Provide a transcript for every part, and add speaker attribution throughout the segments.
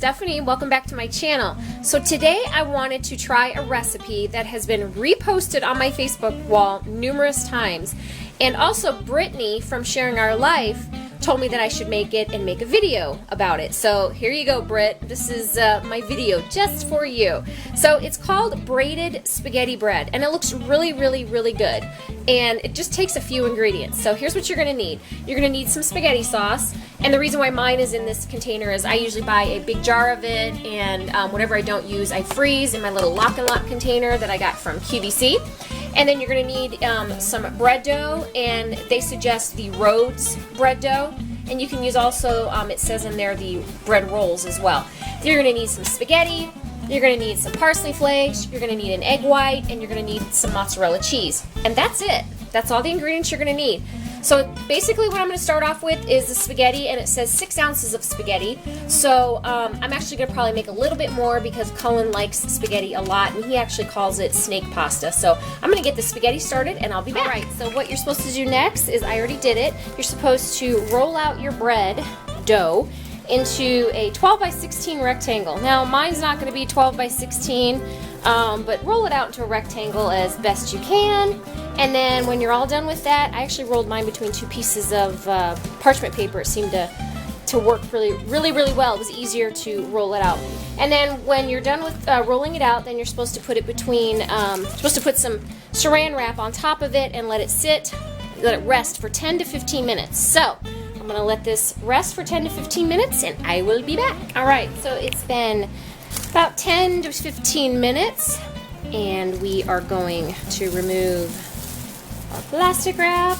Speaker 1: Stephanie. Welcome back to my channel. So today I wanted to try a recipe that has been reposted on my Facebook wall numerous times. And also Brittany from Sharing Our Life told me that I should make it and make a video about it. So here you go, Britt. This is my video just for you. So it's called Braided Spaghetti Bread, and it looks really, really, really good. And it just takes a few ingredients. So here's what you're gonna need. You're gonna need some spaghetti sauce, and the reason why mine is in this container is I usually buy a big jar of it, and whatever I don't use, I freeze in my little lock and lock container that I got from QVC. And then you're going to need some bread dough, and they suggest the Rhodes bread dough. And you can use also, it says in there, the bread rolls as well. You're going to need some spaghetti, you're going to need some parsley flakes, you're going to need an egg white, and you're going to need some mozzarella cheese. And that's it. That's all the ingredients you're going to need. So basically what I'm going to start off with is the spaghetti, and it says 6 ounces of spaghetti. So I'm actually going to probably make a little bit more because Cullen likes spaghetti a lot, and he actually calls it snake pasta. So I'm going to get the spaghetti started, and I'll be back. All right, so what you're supposed to do next is, I already did it, you're supposed to roll out your bread dough into a 12 by 16 rectangle. Now mine's not going to be 12 by 16, but roll it out into a rectangle as best you can. And then when you're all done with that, I actually rolled mine between 2 pieces of parchment paper. It seemed to work really, really, really well. It was easier to roll it out. And then when you're done with rolling it out, then you're supposed to put it between, supposed to put some saran wrap on top of it and let it sit, let it rest for 10 to 15 minutes. So I'm gonna let this rest for 10 to 15 minutes, and I will be back. All right, so it's been about 10 to 15 minutes, and we are going to remove our plastic wrap.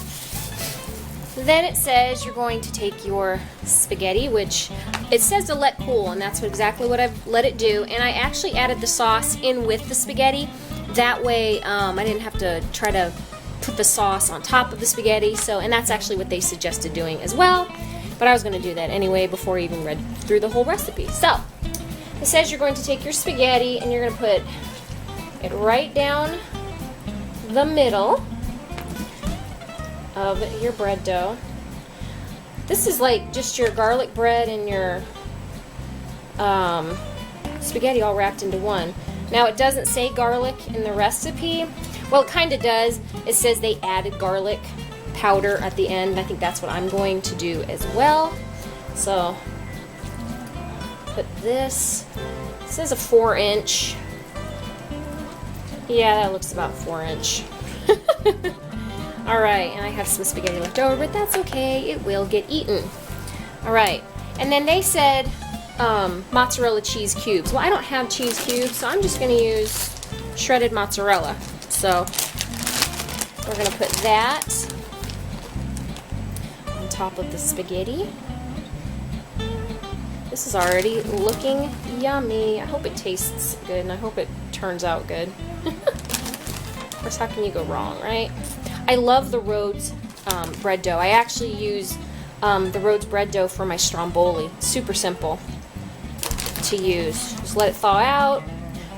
Speaker 1: Then it says you're going to take your spaghetti, which it says to let cool, and that's exactly what I've let it do. And I actually added the sauce in with the spaghetti. That way I didn't have to try to put the sauce on top of the spaghetti. So, and that's actually what they suggested doing as well. But I was going to do that anyway before I even read through the whole recipe. So it says you're going to take your spaghetti and you're going to put it right down the middle of your bread dough. This is like just your garlic bread and your spaghetti all wrapped into one. Now it doesn't say garlic in the recipe. Well, it kind of does. It says they added garlic powder at the end. I think that's what I'm going to do as well. So put this. It says a 4-inch. Yeah, that looks about 4-inch. Alright, and I have some spaghetti left over, but that's okay, it will get eaten. Alright, and then they said mozzarella cheese cubes. Well, I don't have cheese cubes, so I'm just going to use shredded mozzarella. So we're going to put that on top of the spaghetti. This is already looking yummy. I hope it tastes good, and I hope it turns out good. Of course, how can you go wrong, right? I love the Rhodes bread dough. I actually use the Rhodes bread dough for my stromboli. Super simple to use. Just let it thaw out.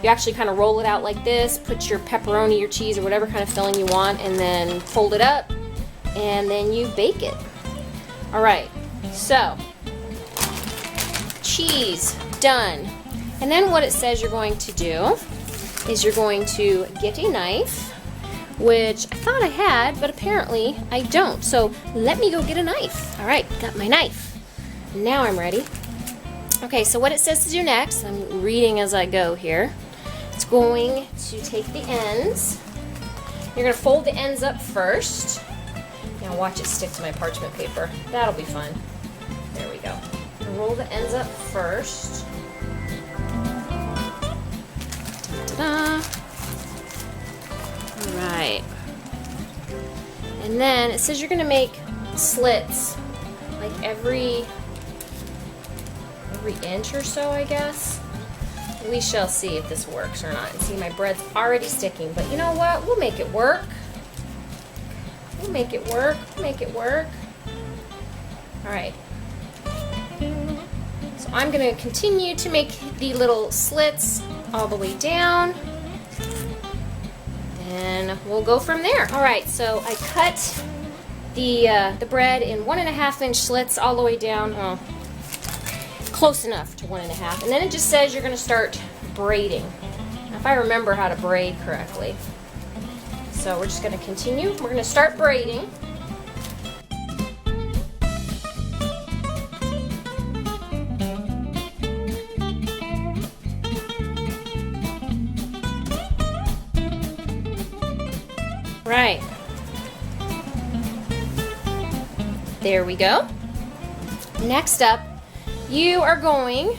Speaker 1: You actually kind of roll it out like this, put your pepperoni, your cheese, or whatever kind of filling you want, and then fold it up, and then you bake it. Alright, so cheese, done. And then what it says you're going to do is you're going to get a knife, which I thought I had, but apparently I don't. So let me go get a knife. All right, got my knife. Now I'm ready. Okay, so what it says to do next, I'm reading as I go here. It's going to take the ends. You're going to fold the ends up first. Now watch it stick to my parchment paper. That'll be fun. There we go. Roll the ends up first. Ta-da! Alright. And then it says you're going to make slits like every inch or so, I guess. We shall see if this works or not. And see, my bread's already sticking, but you know what? We'll make it work. We'll make it work. We'll make it work. Alright. So I'm going to continue to make the little slits all the way down. And we'll go from there. Alright, so I cut the bread in 1.5-inch slits all the way down. Oh, close enough to 1.5. And then it just says you're going to start braiding. Now, if I remember how to braid correctly. So we're just going to continue. We're going to start braiding. Right. There we go. Next up, you are going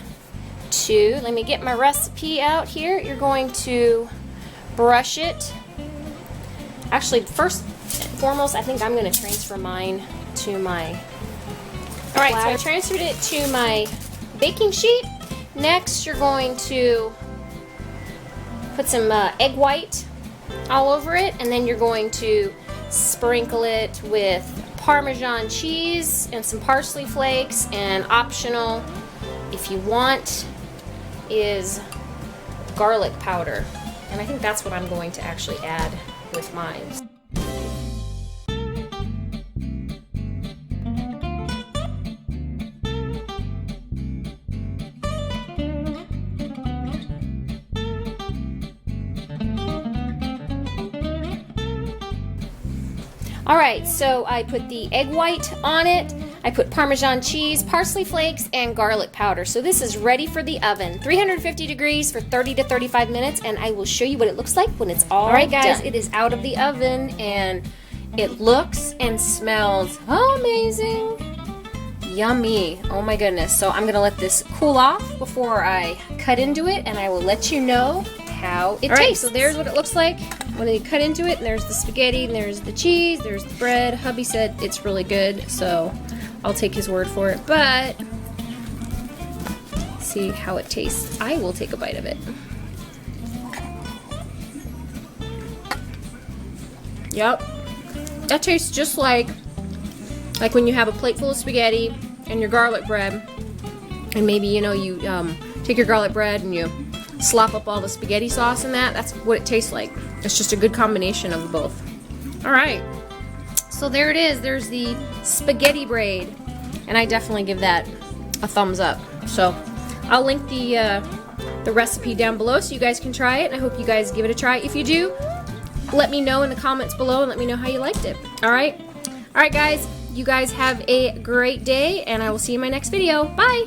Speaker 1: to, let me get my recipe out here. You're going to brush it. Actually, first and foremost, I think I'm going to transfer mine to my, all right, so I transferred it to my baking sheet. Next, you're going to put some egg white all over it, and then you're going to sprinkle it with Parmesan cheese and some parsley flakes, and optional, if you want, is garlic powder. And I think that's what I'm going to actually add with mine. Alright, so I put the egg white on it, I put Parmesan cheese, parsley flakes, and garlic powder. So this is ready for the oven. 350 degrees for 30 to 35 minutes, and I will show you what it looks like when it's all done. Alright guys, it is out of the oven, and it looks and smells amazing. Yummy. Oh my goodness. So I'm going to let this cool off before I cut into it, and I will let you know how it tastes. So there's what it looks like when you cut into it, and there's the spaghetti, and there's the cheese, there's the bread. Hubby said it's really good, so I'll take his word for it, but see how it tastes. I will take a bite of it. Yep, that tastes just like when you have a plate full of spaghetti and your garlic bread, and maybe, you know, you take your garlic bread and you slop up all the spaghetti sauce in that. That's what it tastes like. It's just a good combination of both. Alright, so there it is. There's the spaghetti braid, and I definitely give that a thumbs up. So I'll link the recipe down below so you guys can try it, and I hope you guys give it a try. If you do, let me know in the comments below and let me know how you liked it. Alright guys, you guys have a great day, and I will see you in my next video. Bye!